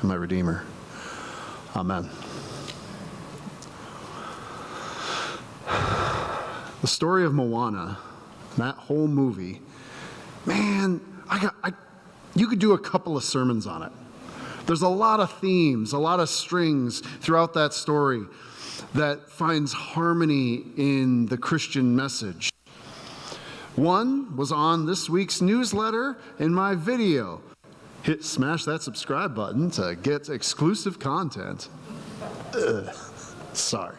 and my Redeemer. Amen. The story of Moana, that whole movie, man, you could do a couple of sermons on it. There's a lot of themes, a lot of strings throughout that story that finds harmony in the Christian message. One was on this week's newsletter in my video. Smash that subscribe button to get exclusive content. Sorry.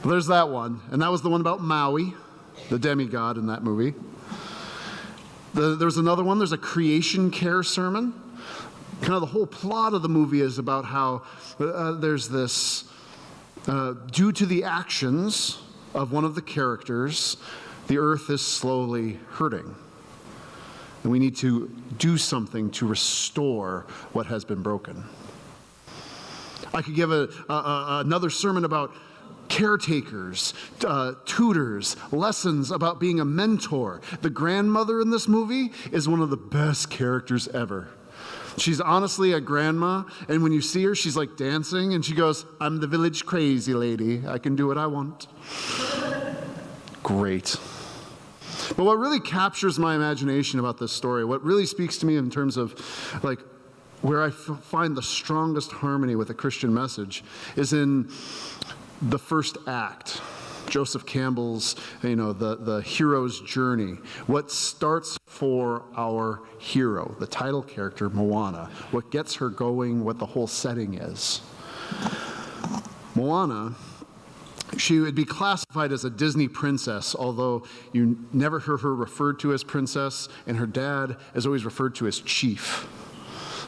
There's that one, and that was the one about Maui, the demigod in that movie. There's another one, there's a creation care sermon. Kind of the whole plot of the movie is about how there's this, due to the actions of one of the characters, the earth is slowly hurting. And we need to do something to restore what has been broken. I could give another sermon about caretakers, tutors, lessons about being a mentor. The grandmother in this movie is one of the best characters ever. She's honestly a grandma, and when you see her, she's like dancing, and she goes, "I'm the village crazy lady. I can do what I want." Great. But what really captures my imagination about this story, what really speaks to me in terms of like where I find the strongest harmony with the Christian message, is in the first act. Joseph Campbell's, the hero's journey. What starts for our hero, the title character, Moana. What gets her going, what the whole setting is. Moana, she would be classified as a Disney princess, although you never hear her referred to as princess, and her dad is always referred to as chief.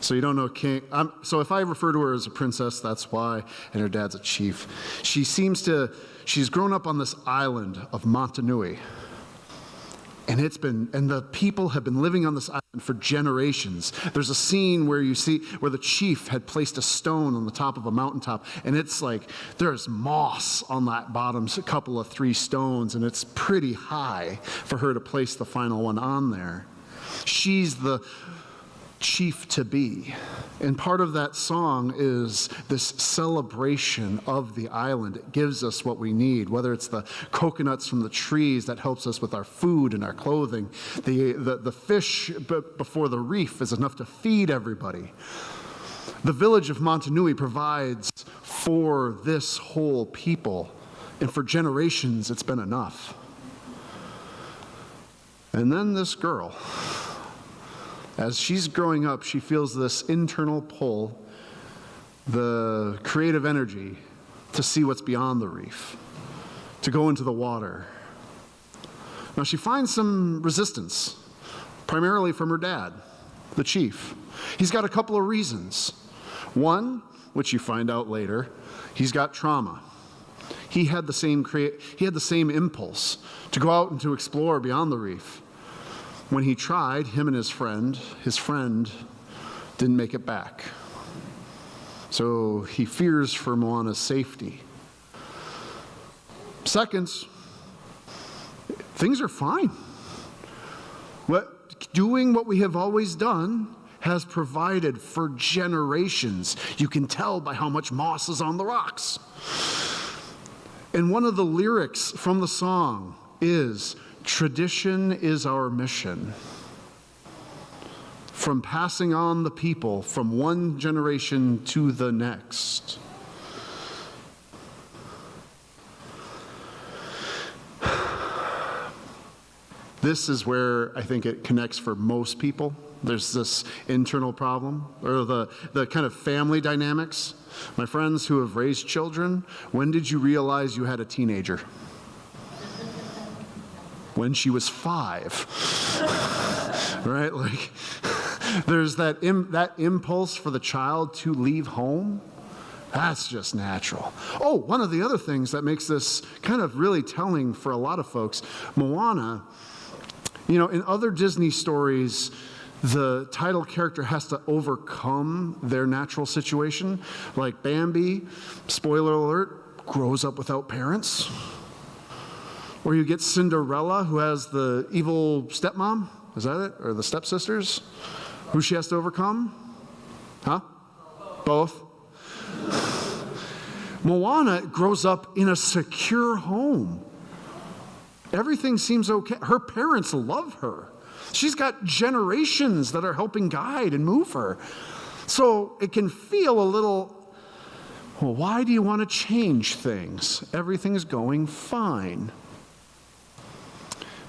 So you don't know king. So if I refer to her as a princess, that's why, and her dad's a chief. She's grown up on this island of Motunui. And the people have been living on this island for generations. There's a scene where you see where the chief had placed a stone on the top of a mountaintop, and it's like there's moss on that bottom, a couple of 3 stones, and it's pretty high for her to place the final one on there. She's the chief to be. And part of that song is this celebration of the island. It gives us what we need, whether it's the coconuts from the trees that helps us with our food and our clothing. The fish before the reef is enough to feed everybody. The village of Motunui provides for this whole people, and for generations it's been enough. And then this girl, as she's growing up, she feels this internal pull, the creative energy to see what's beyond the reef, to go into the water. Now she finds some resistance, primarily from her dad, the chief. He's got a couple of reasons. One, which you find out later, he's got trauma. He had the same impulse to go out and to explore beyond the reef. When he tried, him and his friend didn't make it back. So he fears for Moana's safety. Second, things are fine. Doing what we have always done has provided for generations. You can tell by how much moss is on the rocks. And one of the lyrics from the song is, "Tradition is our mission." From passing on the people from one generation to the next. This is where I think it connects for most people. There's this internal problem, or the kind of family dynamics. My friends who have raised children, when did you realize you had a teenager? When she was 5, right? Like, there's that impulse for the child to leave home. That's just natural. Oh, one of the other things that makes this kind of really telling for a lot of folks, Moana, in other Disney stories, the title character has to overcome their natural situation. Like Bambi, spoiler alert, grows up without parents. Or you get Cinderella, who has the evil stepmom, is that it? Or the stepsisters, who she has to overcome. Huh? Both? Moana grows up in a secure home. Everything seems okay. Her parents love her. She's got generations that are helping guide and move her. So it can feel a little, well, why do you want to change things? Everything's going fine.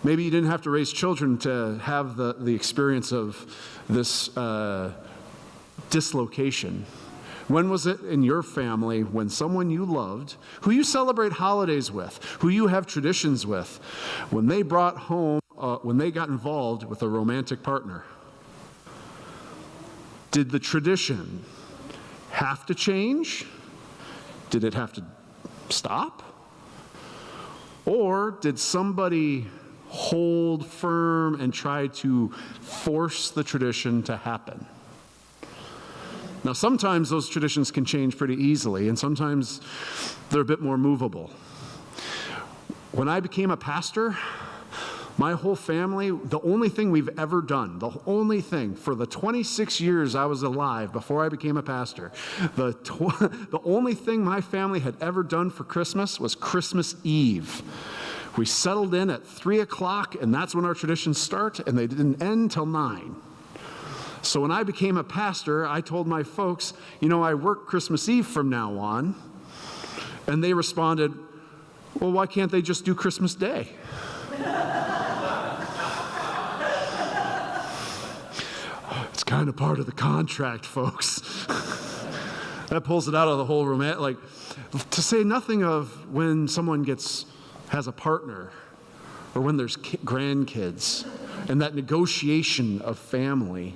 Maybe you didn't have to raise children to have the experience of this dislocation. When was it in your family when someone you loved, who you celebrate holidays with, who you have traditions with, when they brought home, when they got involved with a romantic partner? Did the tradition have to change? Did it have to stop? Or did somebody hold firm and try to force the tradition to happen? Now, sometimes those traditions can change pretty easily, and sometimes they're a bit more movable. When I became a pastor, my whole family, the only thing we've ever done, the only thing for the 26 years I was alive before I became a pastor, the only thing my family had ever done for Christmas was Christmas Eve. We settled in at 3 o'clock, and that's when our traditions start, and they didn't end till 9. So when I became a pastor, I told my folks, I work Christmas Eve from now on. And they responded, well, why can't they just do Christmas Day? It's kind of part of the contract, folks. That pulls it out of the whole romantic, to say nothing of when someone has a partner, or when there's grandkids, and that negotiation of family.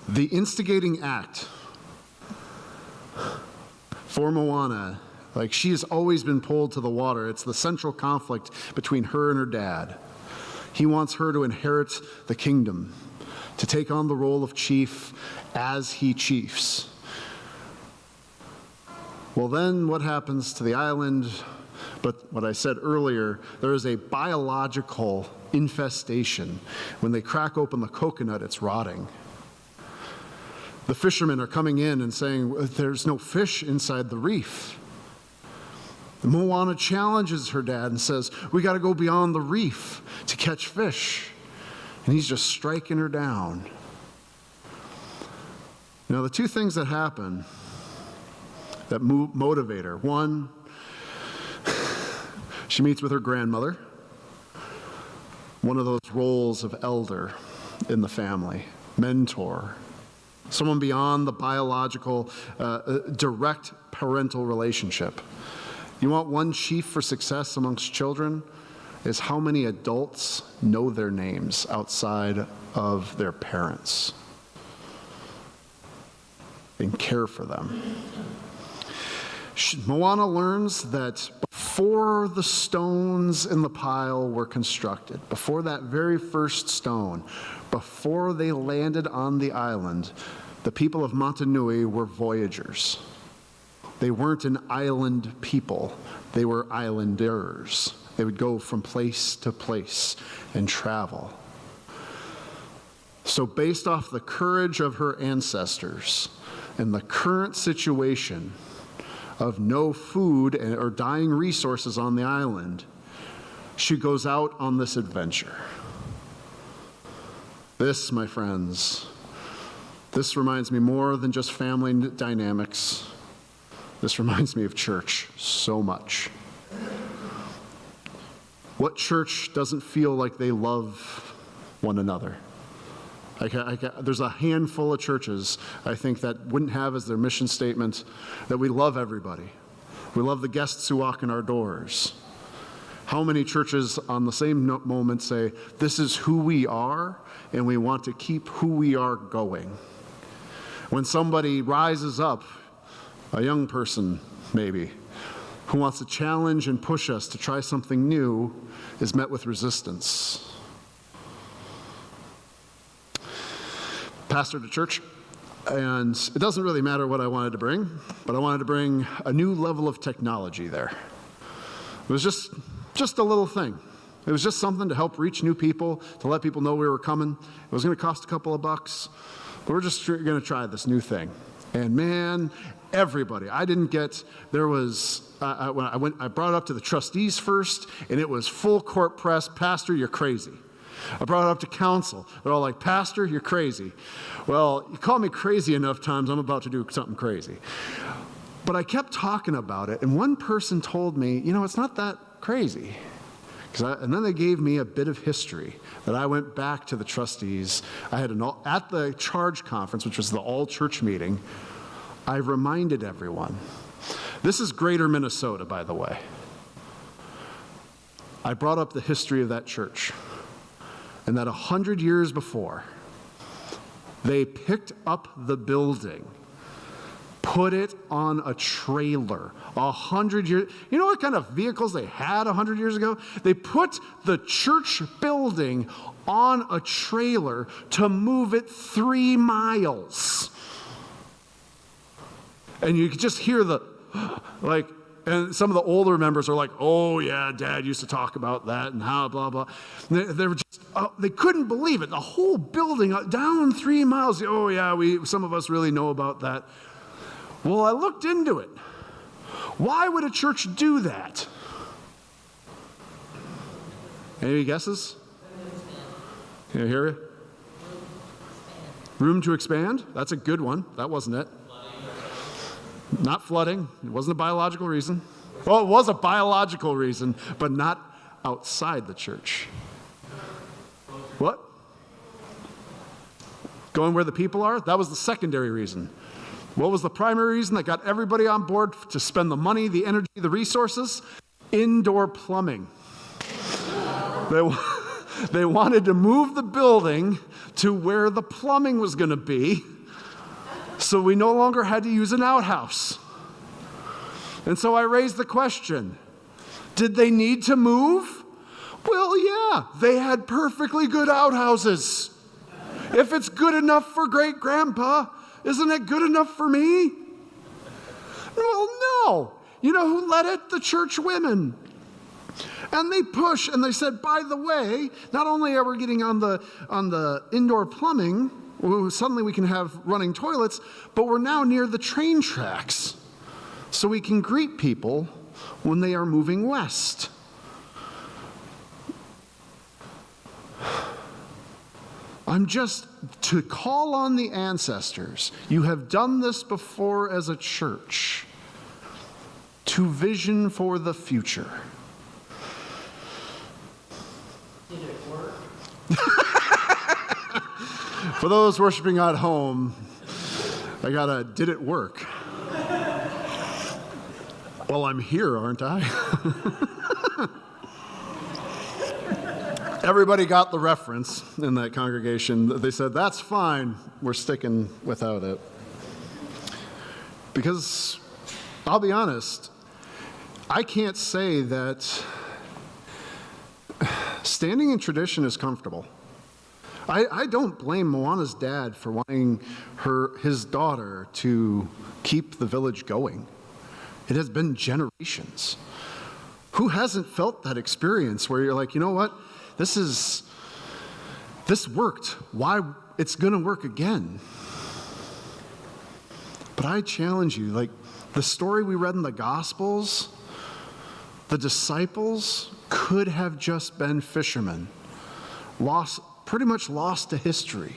The instigating act for Moana, she has always been pulled to the water. It's the central conflict between her and her dad. He wants her to inherit the kingdom, to take on the role of chief as he chiefs. Well, then what happens to the island? But what I said earlier, there is a biological infestation. When they crack open the coconut, it's rotting. The fishermen are coming in and saying, there's no fish inside the reef. Moana challenges her dad and says, we got to go beyond the reef to catch fish. And he's just striking her down. The two things that happen that motivate her. One, she meets with her grandmother, one of those roles of elder in the family, mentor, someone beyond the biological, direct parental relationship. You want one chief for success amongst children is how many adults know their names outside of their parents and care for them. Moana learns that before the stones in the pile were constructed, before that very first stone, before they landed on the island, the people of Motunui were voyagers. They weren't an island people. They were islanders. They would go from place to place and travel. So based off the courage of her ancestors and the current situation of no food or dying resources on the island, she goes out on this adventure. This, my friends, this reminds me more than just family dynamics. This reminds me of church so much. What church doesn't feel like they love one another? There's a handful of churches, I think, that wouldn't have as their mission statement that we love everybody. We love the guests who walk in our doors. How many churches on the same moment say, this is who we are, and we want to keep who we are going? When somebody rises up, a young person maybe, who wants to challenge and push us to try something new, is met with resistance. Pastor to church, and it doesn't really matter what I wanted to bring, but I wanted to bring a new level of technology there. It was just a little thing. It was just something to help reach new people, to let people know we were coming. It was going to cost a couple of bucks, but we're just going to try this new thing. And man, everybody, I brought it up to the trustees first, and it was full court press. Pastor, you're crazy. I brought it up to council. They're all like, Pastor, you're crazy. Well, you call me crazy enough times, I'm about to do something crazy. But I kept talking about it, and one person told me, it's not that crazy. And then they gave me a bit of history that I went back to the trustees. I had at the charge conference, which was the all-church meeting, I reminded everyone. This is Greater Minnesota, by the way. I brought up the history of that church, and that 100 years before, they picked up the building, put it on a trailer. 100 years. You know what kind of vehicles they had 100 years ago? They put the church building on a trailer to move it 3 miles. And you could just hear and some of the older members are like, oh yeah, Dad used to talk about that and how blah, blah. They were just, they couldn't believe it. The whole building down 3 miles. Oh yeah, some of us really know about that. Well, I looked into it. Why would a church do that? Any guesses? Can you hear it? Room to expand? That's a good one. That wasn't it. Not flooding. It wasn't a biological reason. Well, it was a biological reason, but not outside the church. What? Going where the people are? That was the secondary reason. What was the primary reason that got everybody on board to spend the money, the energy, the resources? Indoor plumbing. They wanted to move the building to where the plumbing was going to be, so we no longer had to use an outhouse. And so I raised the question, did they need to move? Well, yeah, they had perfectly good outhouses. If it's good enough for great-grandpa, isn't it good enough for me? Well, no. You know who led it? The church women. And they push, and they said, by the way, not only are we getting on the indoor plumbing, suddenly we can have running toilets, but we're now near the train tracks, so we can greet people when they are moving west. I'm just to call on the ancestors. You have done this before as a church, to vision for the future. Did it work? For those worshiping at home, I got a, did it work? Well, I'm here, aren't I? Everybody got the reference in that congregation. They said, that's fine, we're sticking without it. Because, I'll be honest, I can't say that standing in tradition is comfortable. I don't blame Moana's dad for wanting his daughter to keep the village going. It has been generations. Who hasn't felt that experience where you're like, you know what? This worked. Why? It's going to work again. But I challenge you, like the story we read in the Gospels, the disciples could have just been fishermen, pretty much lost to history,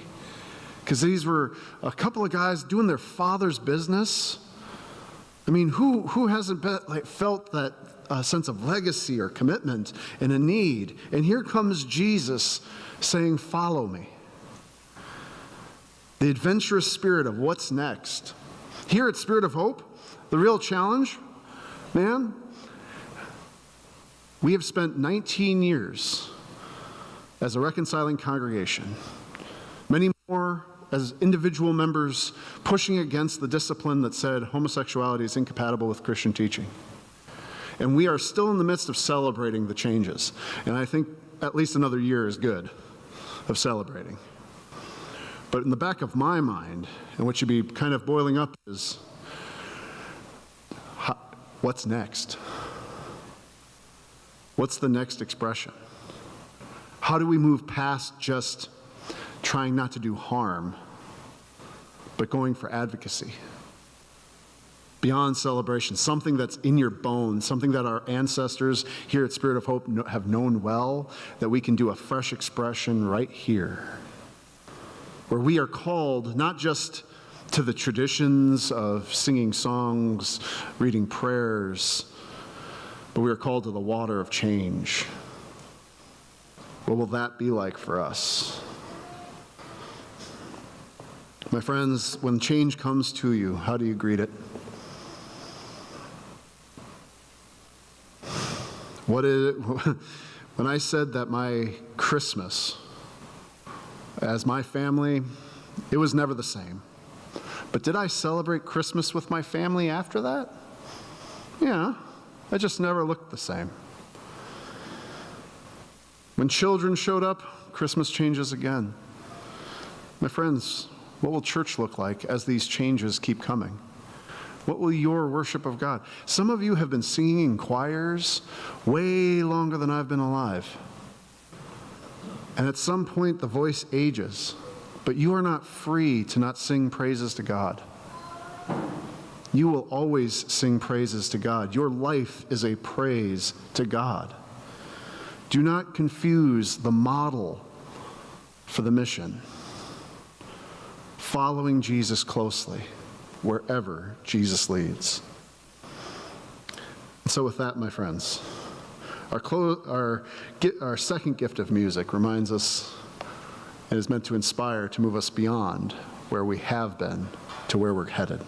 because these were a couple of guys doing their father's business. I mean, who hasn't felt that sense of legacy or commitment and a need? And here comes Jesus saying, follow me. The adventurous spirit of what's next. Here at Spirit of Hope, the real challenge, man, we have spent 19 years as a reconciling congregation, many more as individual members pushing against the discipline that said homosexuality is incompatible with Christian teaching. And we are still in the midst of celebrating the changes. And I think at least another year is good of celebrating. But in the back of my mind, and what should be kind of boiling up is, what's next? What's the next expression? How do we move past just trying not to do harm, but going for advocacy? Beyond celebration, something that's in your bones, something that our ancestors here at Spirit of Hope have known well, that we can do a fresh expression right here, where we are called not just to the traditions of singing songs, reading prayers, but we are called to the water of change. What will that be like for us? My friends, when change comes to you, how do you greet it? When I said that my Christmas, as my family, it was never the same. But did I celebrate Christmas with my family after that? Yeah, it just never looked the same. When children showed up, Christmas changes again. My friends, what will church look like as these changes keep coming? What will your worship of God? Some of you have been singing in choirs way longer than I've been alive. And at some point, the voice ages. But you are not free to not sing praises to God. You will always sing praises to God. Your life is a praise to God. Do not confuse the model for the mission. Following Jesus closely, wherever Jesus leads. So with that, my friends, our second gift of music reminds us and is meant to inspire, to move us beyond where we have been to where we're headed.